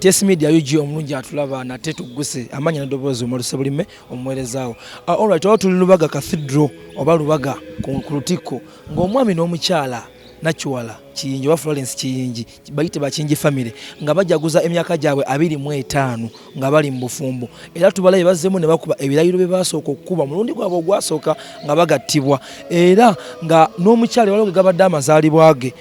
TS Media yuji omulungi atulaba nate tugguse amanya n'eddoboozi omaluse bulime omuweerezaawo. Alright, awo tuli Lubaga Cathedral oba Lubaga ku Lutikko ng'omwami n'omukyala Nakiwala Kiyingi oba Florence Kiyingi bayite Bakiyingi family nga bajaguza emyaka gyabwe 25 nga bali mu bufumbo. Era tubalaye bazzemu ne bakuba ebirayiro bye basooka okukuba mulundi gwabwe ogwasooka nga bagattibwa. Era nga n'omukyala waliwo gabadde amazaalibwa ge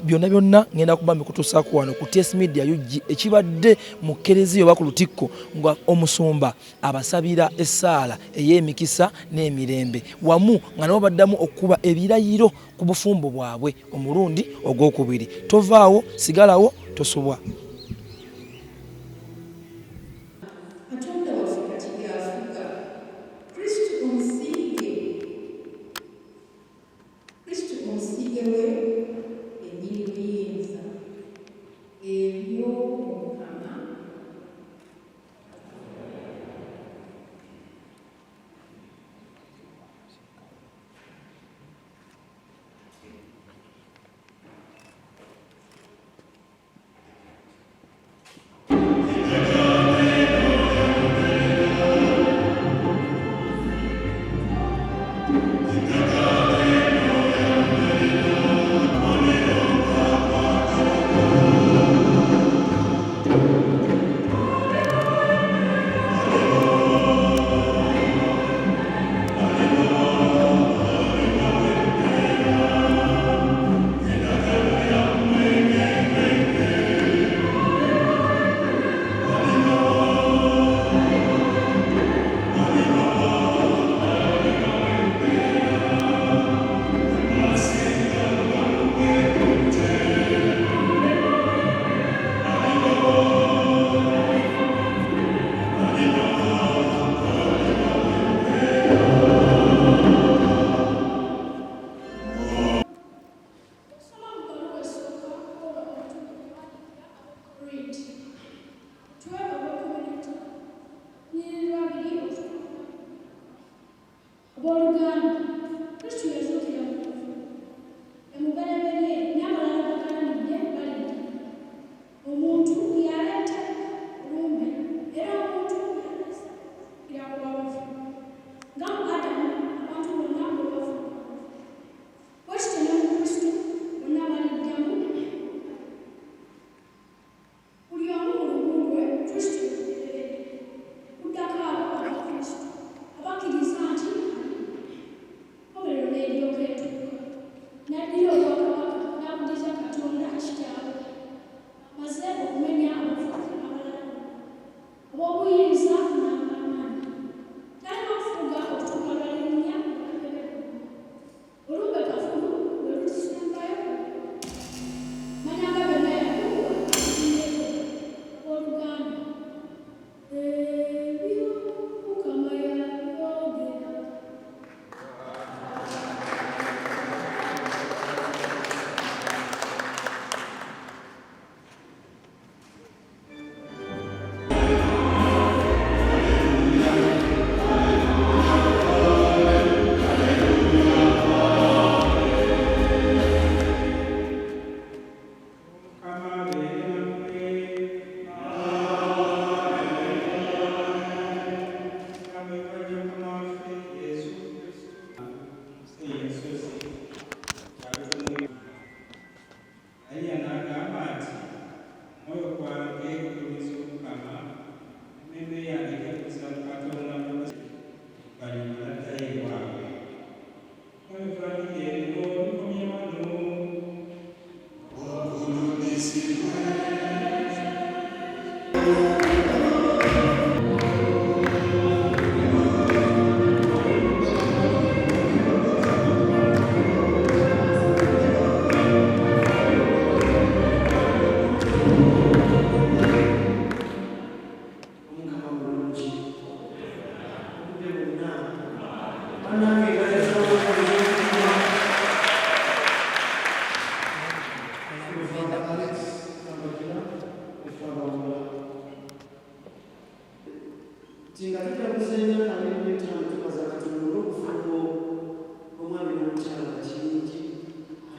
byonna byonna ngenda kuba mbikutuusaako wano ku TS Media yuji ekibadde mu Kereziya oba ku Lutikko nga omusumba abasabira essaala ey'emikisa n'emirembe wamu nga nabo baddamu okukuba ebirayiro ku bufumbo bwabwe omulundi ogwokubiri. Tovaawo, sigalawo, tosubwa.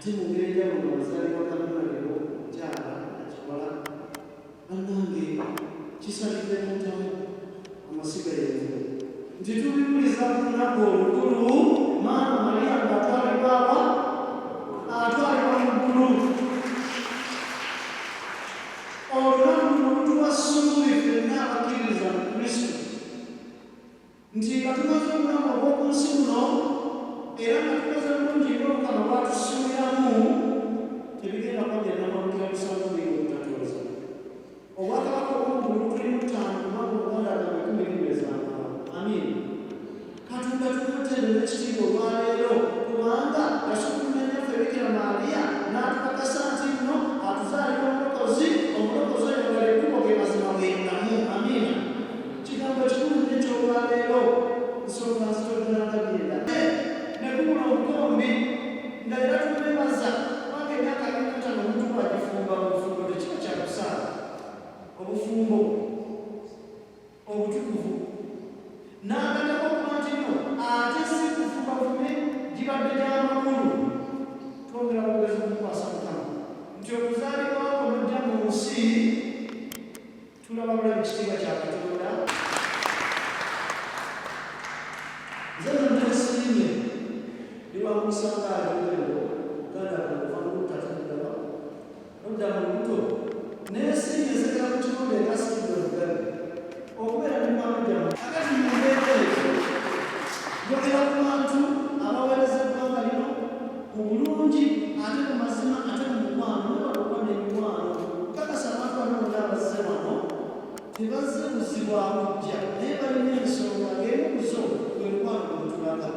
Timu ngeri y'abantu bazali bakabona lero kyala Anange olunaku olukulu maama Mariya ng'atwalibwa mu ggulu. Olunaku luno lutuwa ssuubi ffenna abakkiriza mu Kristo nti nga tumaze obulamu obw'oku nsi buno era nga tukoze bulungi ng'Omukama bw'atusuubiramu, tebigenda kwagenda mabukira busanvu biri obutatuuza. Obwakabaka obw'omuggulu tulimu ttaano kubanga Obuganda bwa 2025. Amiina. Katonda tumuteerera ekitiibwa olwaleero kubanga yasukulumya nnyaffe Bikira Maaliya n'atukakasa nti nno atuzaalira omulokozi oyo nga ekkubo ge mazima bw'endamu. Amiina. Kigambo kikulu nnyo eky'olwaleero nsonga nzitoddolangabirira ne kubula obukombi nga era tumwebaza kubanga emyaka 45 omuntu bw'agifumba mu bufumbo tekiba kya kusaala. Obufumbo obutukuvu n'agatako okuba nti nno ate si kufumba bufume gibadde gy'amakulu. Twongera bugezi bumukwasa Mukama nti okuzaalibwa kw'ojja mu nsi tulaba bulabi ekitiibwa kya Katonda. Nze nonnesiimye liwamusanga aliwero Uganda kuva mu lutatandaba nodda mu lubuto neesiimye nsekera mu kibuga engasikidde Oluganda okubeera ne mwana gyamu akati mu mbeera eyo njogera ku bantu abaweereza eggwanga lino mu bulungi ate mu mazima ate mu mukwano nebalokwa n'emikwano. Kakasa abantu bano bonna abazze wano tebazze kuzibwa kujja naye balina ensonga ng'emu ku zo gwe mukwano gwe tulaga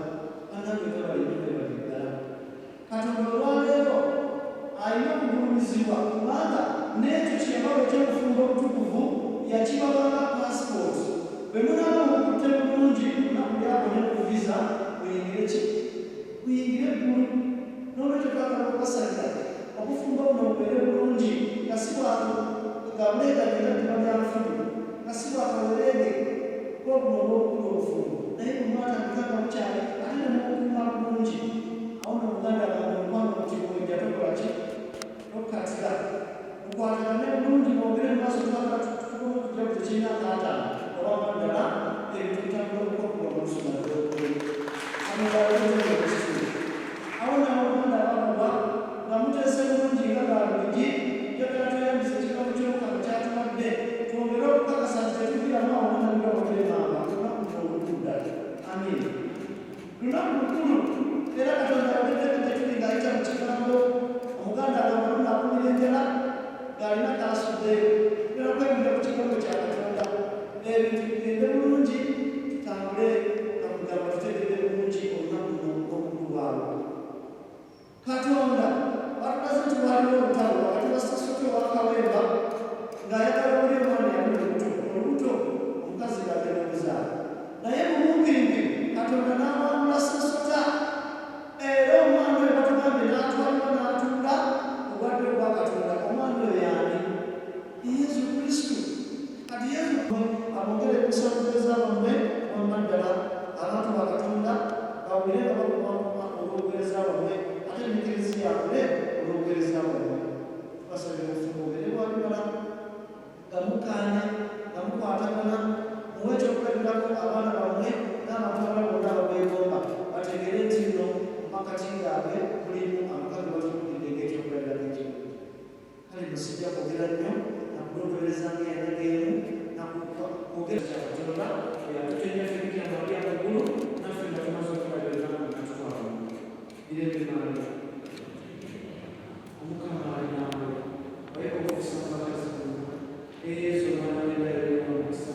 anange bebalina bebaligala. Katonda olwaleero alina okugulumizibwa kubanga n'ekyo kyeyababa eky'obufumbo obutukuvu yakibabanga passport. Bwe munaaba mukutte bulungi lunaku lyako ne ku visa muyingire ki? Muyingire eggulu. N'olwekyo twagala okubasalira obufumbo buno bubeere bulungi nga si bwabuleeganira ddiba lyabufumu nga si bwakawereege bwobuno obw'okukula obufumbo naye bwe mwatandikanga bukyali ate ne mubukuuma bulungi. Awo n'Omuganda agamba omukwano mukibwejja tokola ki? Tokkatira. Mukwatagane bulungi mwogere mu maaso twagala tutukumu okujja ku tekirina akaataano olwama ddala ebintu bitambula okukokuba mu lusoma lw'okuli. Awo n'Abaganda abakuba nga muteese bulungi nga baalubigi njagala tweyambisa ekigambo ky'Omukama kyatuwadde twongere okukakasa nti tetugiramu awamu nabirawateremanga lunaku olukudda. Amiina. Lunaku lukulu era Katonda yaweddeeko tetuli ng'ayita mu kigambo. Omuganda agamba lunaakumirengera ng'alina kaasuddeyo era kwebinda ku kigambo kya Katonda ebintu bigende bulungi tutambule nakugamba tutegedde bulungi olunaku olukulu lwalwo. Katonda batulaze nti waliwo olutalo wakati wa Sasoto owa Kawemba ng'ayagala oli omwana yali olubuto omukazi ng'agenda okuzaala naye mumumpirimpiri Katonda n'awangula Sasota era omwana oyo batugambye n'atwalibwa n'atuula obwadde obwa Katonda. Omwana oyo y'ani? Yesu Kristo. Kati Yesu abongere kusabuza bammwe wamma ddala abantu ba Katonda bawulire nga bakumakuma olw'obuweereza bwammwe ate n'ekkiriza yabwe olw'obuweereza bwammwe. Tubasabira obufumbo bubeere bwabibala nga mukaanya nga mukwatagana muwe ekyokulabirako abaana bammwe n'abantu abalala bonna ababwegomba bategere nti nno makati gaabwe mulimu amakazi batulukidde ng'ekyokulabirako ekirungi. Kale musijja kwogera nnyo nakulondolereza ng'endageemu nakwogera kya Katonda eyatutenja ffe Bikira Maaliya mu ggulu naffe nga tumaze okulabirira natutwala mirembe Maaliya. Omukama ali naawe wayeka okufuusa mu bakazi bonna Yesu omwana w'endagiriro omukisa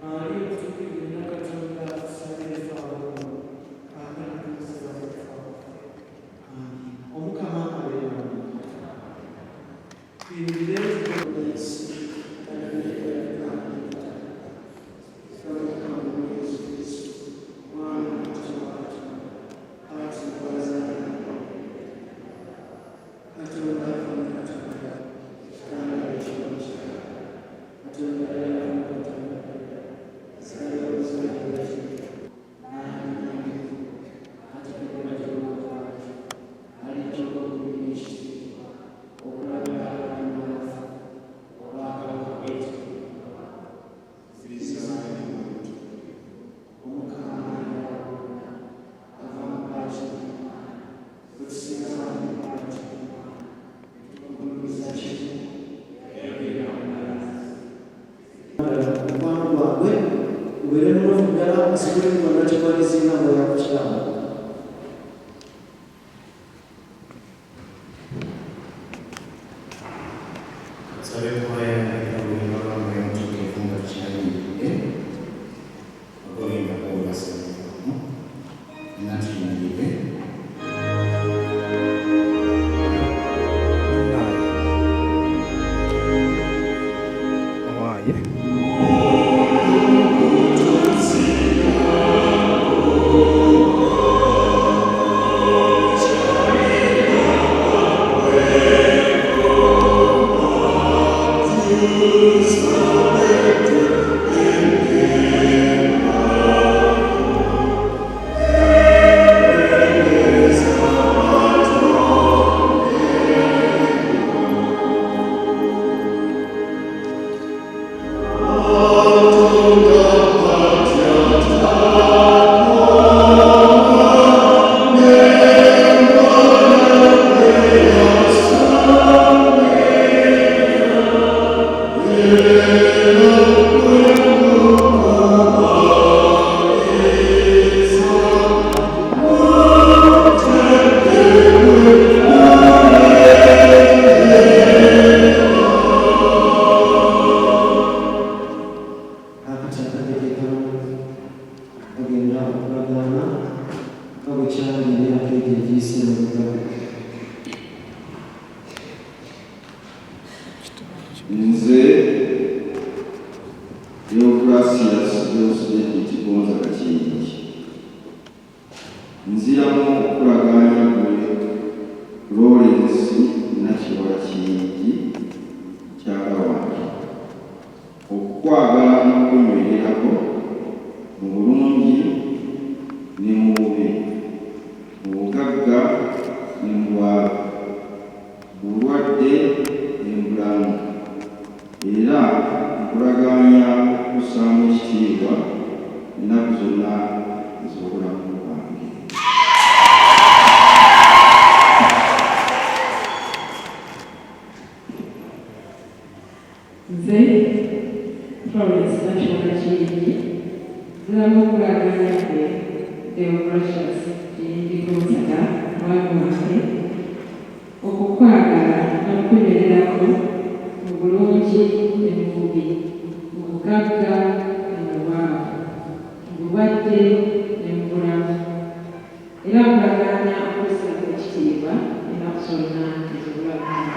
ali omutuukirivu nnyo Katonda tusalire ffe ab'omu kaakano tumusaba ffe ab'omu. Omukama abeere nammwe. Tuyingire ensi sikuli kwonna kimalizinga ngo yakukiramu nze Deogratias Deusdedit Kigonza Kakingi nziramu okulaganya gwe Lawrence Nakiwala Kingi kyala wange okukwagala n'okunywererako mu bulungi ne mu bubi mu bugagga ne mu bwavu mu bulwadde ne mu bulamu era nkulaganya okussaamu ekitiibwa ennaku zonna ez'obulamu bwange. Nze Florence Nakiwala Kingi nziramu okulaganya gwe Deogratias Kigonza mwami wange okukwagala n'okunywererako mu bulungi ne mu bubi mu bugagga ne mu bwavu mu bulwadde ne mu bulamu era nkulaganya okussaamu ekitiibwa ennaku zonna ez'obulamu bwange.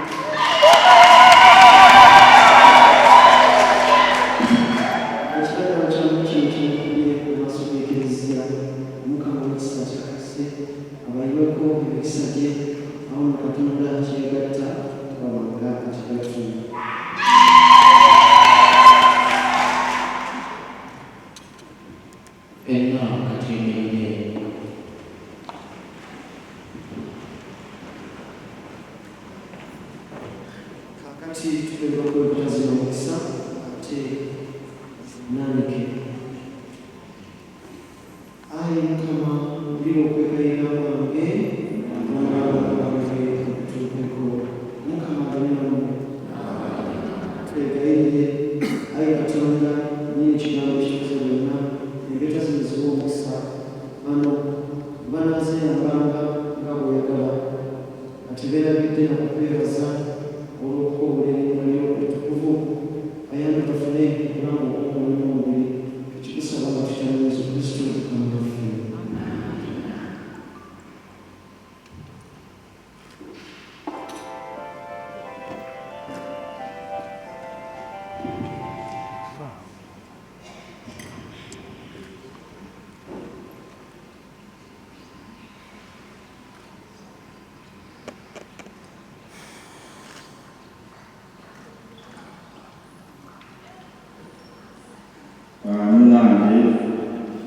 Nange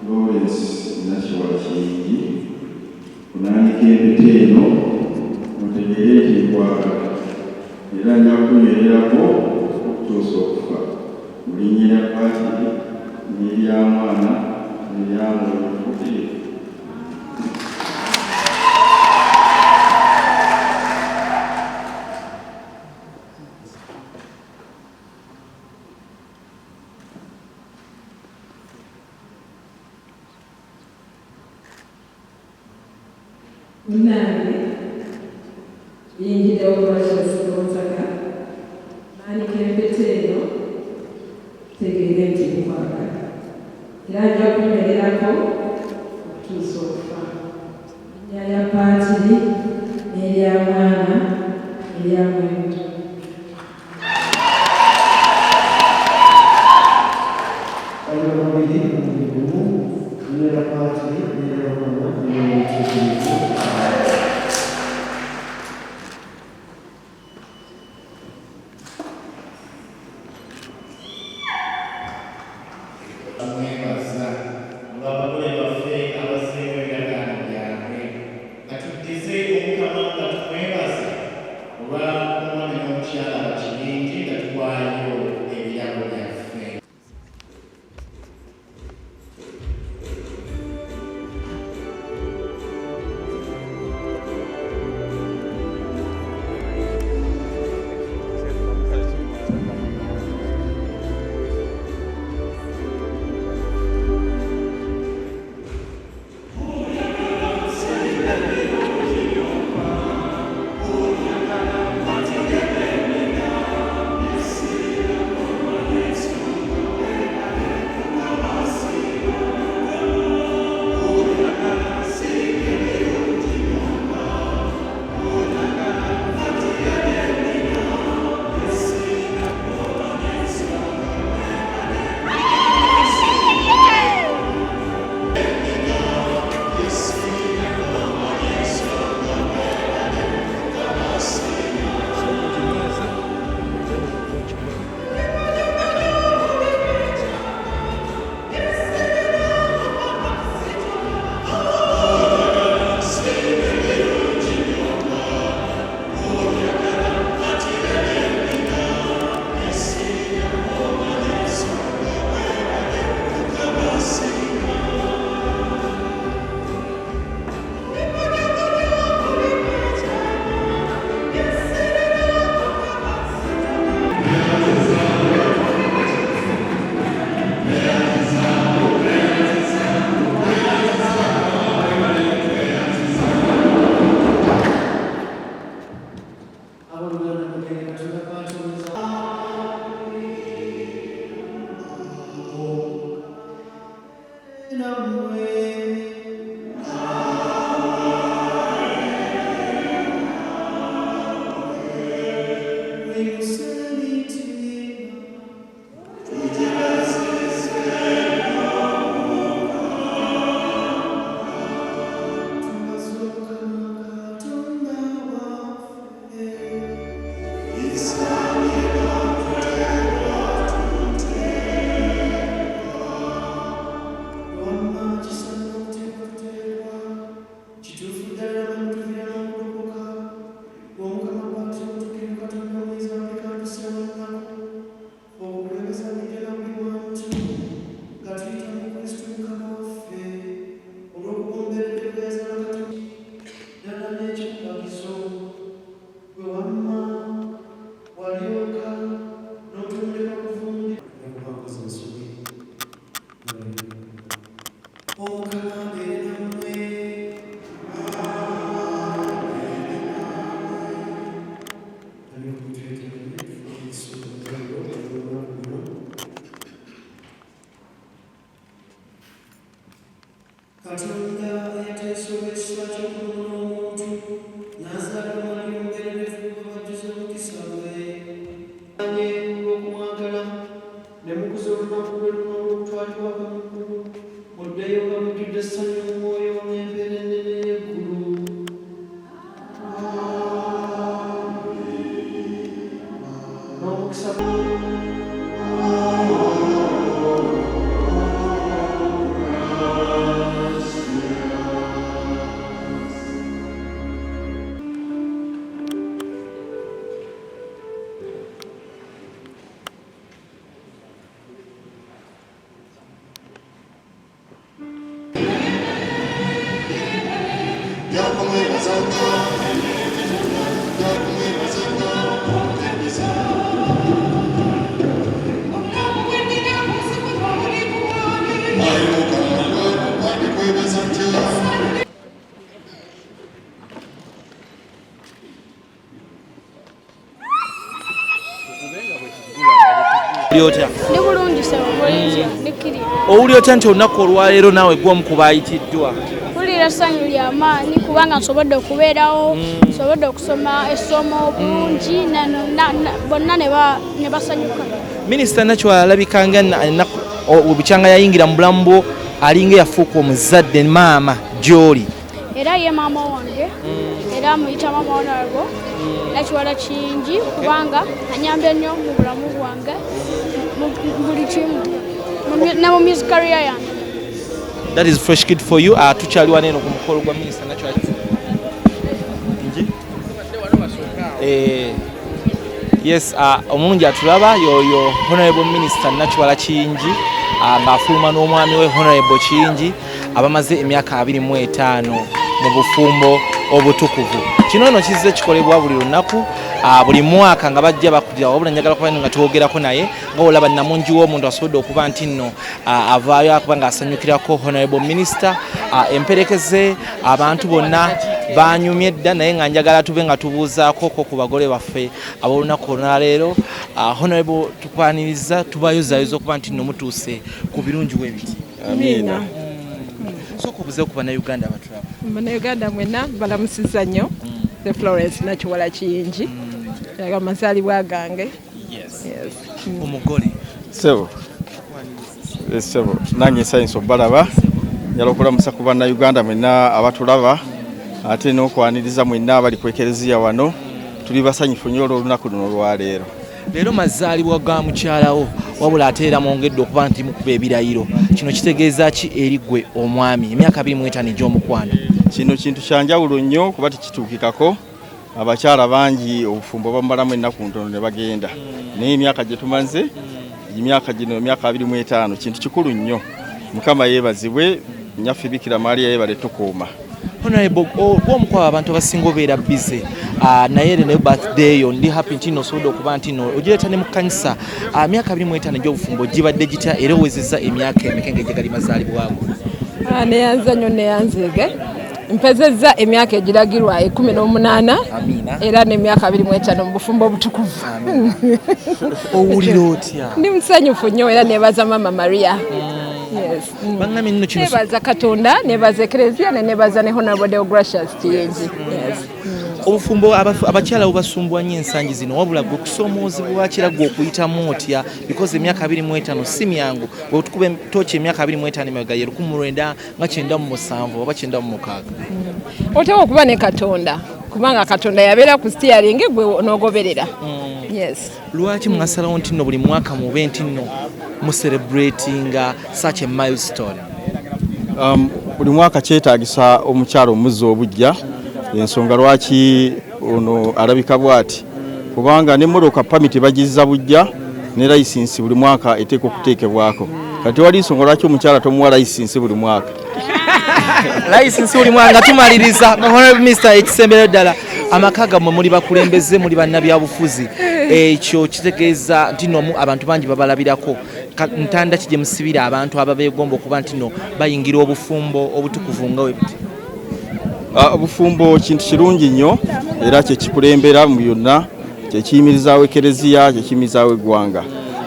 Lawrence Nakiwala Kingi kunaanika empeta eno mutegeere nti nkwagala era nja kunywererako okutuusa okufa mu linnya lya Paatiri n'erya Mwana n'erya Mwoyo Mutukuvu. munnange yinjiddewo kubakyasilonzaga maanika empeta eno tegeere nti nkwagala era nja kunywererako okutuusa okufa linnya lya paatiri n'erya mwana erya mwendo. Lyotya Ndi bulungi sebo bulungi ndikirira. owulira otya nti olunaku olwaleero naawe gw'omu ku baayitiddwa? Mpulira essanyu ly'amaanyi kubanga nsobodde okubeerawo, nsobodde okusoma essomo bulungi bonna ne basanyuka. Minisita Nakiwala alabika nga bukyanga yayingira mu bulamu bwo alinga yafuuka omuzadde maama gy'oli. Era ye maama wange era muyita maama Honorable Nakiwala Kiyingi kubanga anyambye nnyo mu bulamu bwange buli kimu ne mu music career yange. That is fresh kid for you. Tukyali wano eno ku mukolo gwa Minisita Nakiwala Kiyingi. Yes, omulungi atulaba yoyo Honorable Minister Nakiwala Kiyingi ng'afuluma n'omwami we Honorable Kiyingi abamaze emyaka 25 mu bufumbo obutukuvu. Kino nno kizze kikolebwa buli lunaku buli mwaka nga bajja bakujja wabula njagala kuba nga twogerako naye nga olaba namungi w'omuntu asobodde okuba nti nno avaayo akuba ng'asanyukirako Honorable Minister emperekeze abantu bonna banyumye dda naye nga njagala tube nga tubuuzaako ku bagole baffe ab'olunaku olwaleero. Honorable tukwaniriza tubayozaayoza okuba nti nno mutuuse ku birungi bw'ebiti. Amina. Sooka obuzeewo ku bannayuganda abatulaba. Bannayuganda mwenna balamusizza nnyo the Florence Nakiwala Kiyingi amazaalibwa gange. Yes. Omugole Sebo nange nsanyusa obbalaba njala okulamusa ku bannayuganda mwenna abatulaba ate n'okwaniriza mwenna abali ku ekereziya wano tuli basanyufu nnyo olw'olunaku luno olwaleero. leero mazaalibwa ga mukyalawo wabula ate era mwongedde okuba nti mukuba ebirayiro. Kino kitegeeza ki eri ggwe omwami emyaka 25 egy'omukwano? Kino kintu kyanjawulo nnyo kuba tekituukikako. Abakyala bangi obufumbo bamalamu ennaku ntono ne bagenda naye emyaka gye tumaze emyaka 25 kintu kikulu nnyo. Mukama yeebazibwe nnyaffe Bikira Maria yeebale tukuuma. Honorable omu kwa abantu abasinga obeera bize naye ne birthday yo ndi happy nti no sodo okuba nti no ogireeta ne mu kkanisa emyaka 25 egy'obufumbo gibadde gitya era owezezza emyaka emekenge gye gali mazaalibwago? Neyanza nnyo neyanzeege mpezezza emyaka egiragirwa 18 era n'emyaka 25 mu bufumbo obutukuvu. Owulira otya? Ndi musanyufu nnyo era neebaza Mama Maria. Yes. Bangami nno kino nebaza Katonda nebaza Eklezia nebaza ne Honorable Deogracious Kiyingi. Yes. Obufumbo abakyala bubasumbwa nnyo ensangi zino wabula gwe kusoomoozebwa kiragwa okuyitamu otya because emyaka 25 si myangu bwetukube toki emyaka 25 emabega ye 1997 oba 96. Otewa okuba ne Katonda kubanga Katonda yabeera ku steering gwe n'ogoberera. Yes. Lwaki mwasalawo nti nno buli mwaka mube nti nno mu celebrating such a milestone? Buli mwaka kyetaagisa omukyalo omuzzi obujja. Ensonga lwaki ono alabika bwati kubanga n'emmotoka pamiti bagizza bujja ne license buli mwaka eteeka okuteekebwako. Kati wali nsonga lwaki omukyala tomuwa license buli mwaka? License buli mwaka tumaliriza Honorable Minister ekisembero ddala amaka gammwe muli bakulembeze muli bannabyabufuzi ekyo kitegeeza nti no abantu bangi babalabirako ntanda kije musibira abantu ababeegomba okuba nti no bayingira obufumbo obutukuvu nga webiti. Obufumbo kintu kirungi nnyo era kye kikulembera mu byonna kye kiyimirizaawo Eklezia kye kiyimirizaawo eggwanga.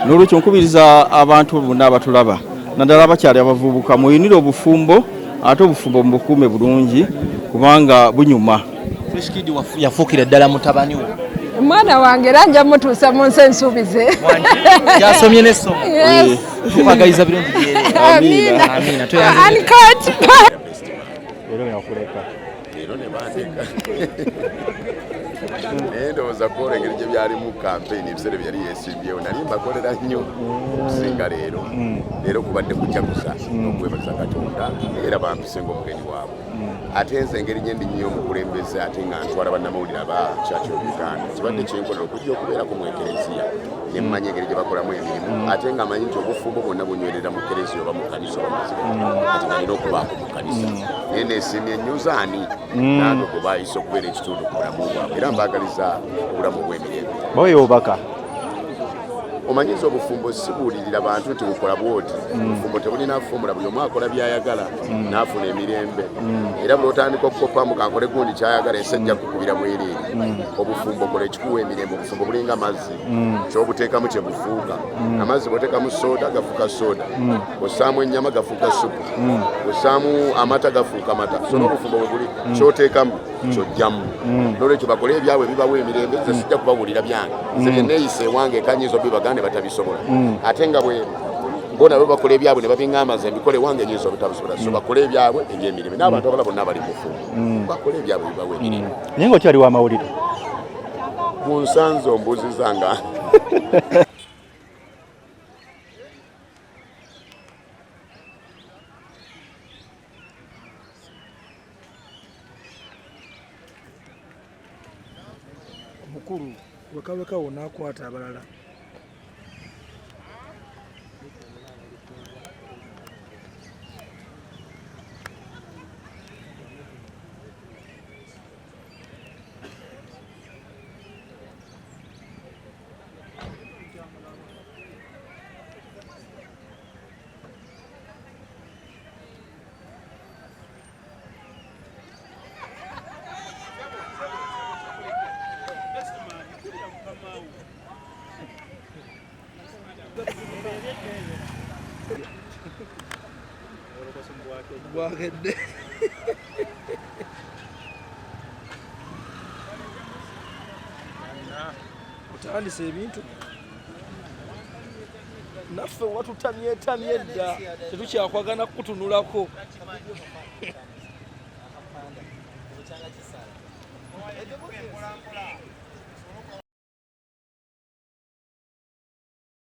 N'olwekyo nkubiriza abantu bonna abatulaba naddala abakyali abavubuka muyinire obufumbo ate obufumbo mubukuume bulungi kubanga bunyuma. Fresh Kid yafuukira ddala mutabani we. Mwana wange era nja mutuusa mu nsi ensuubize. Yasomye n'essomo. Tukwagaliza birungi byere. Amina. Leero ne bandika naye ndowooza kwolengera gye byali mu kampeyini ebiseera byali yeesimbyewo nali mbakolera nnyo okusinga leero. Leero kubadde kujaguza n'okwebaza Katonda era bampise ng'omugenyi waabwe. Ate nze engeri gye ndi nnyo omukulembeze ate nga ntwala bannamawulire aba Church of Uganda kibadde kyenkolera okujja okubeerako mu Eklezia ne mmanyi engeri gye bakolamu emirimu ate nga manyi nti obufumbo bwonna bunywerera mu Eklezia oba mu kkanisa oba muzibe kati nalina okubaako mu kkanisa naye neesiimye nnyo zaani nange gwe baayise okubeera ekitundu ku bulamu bwabwe era mbaagaliza obulamu obw'emirembe. Boyo obaka omanyiza obufumbo sibuulirira bantu nti bukola bwoti obufumbo tebulina fomula buli omu akola byayagala n'afuna emirembe era bulotandika okukopamu kankole gundi kyayagala ensejja kukubira bwereeri obufumbo kola ekikuwa emirembe obufumbo bulinga mazzi kyobuteekamu kyebufuuka amazzi bwoteekamu soda gafuuka soda osaamu ennyama gafuuka supu osaamu amata gafuuka mata so n'obufumbo bwe buli kyoteekamu kyojjamu n'olwekyo bakole ebyabwe bibawa emirembe ze sijja kubabuulira byange ze byenneeyisa ewange ekanyizo bibagande batabisobola ate nga bwe bo nabo bakola ebyabwe ne babiŋŋamba ze mbikole ewange nyizo bitabisobola so bakole ebyabwe eby'emirembe n'abantu abala bonna bali mufumbo bakole ebyabwe bibawa emirembe naye ng'okyali wa mawulire ku nsanze ombuzizanga omukulu wekawekawo n'akwata abalala bwakedde otandise ebintu naffe watutamyetamye edda tetukyakwagana kukutunulako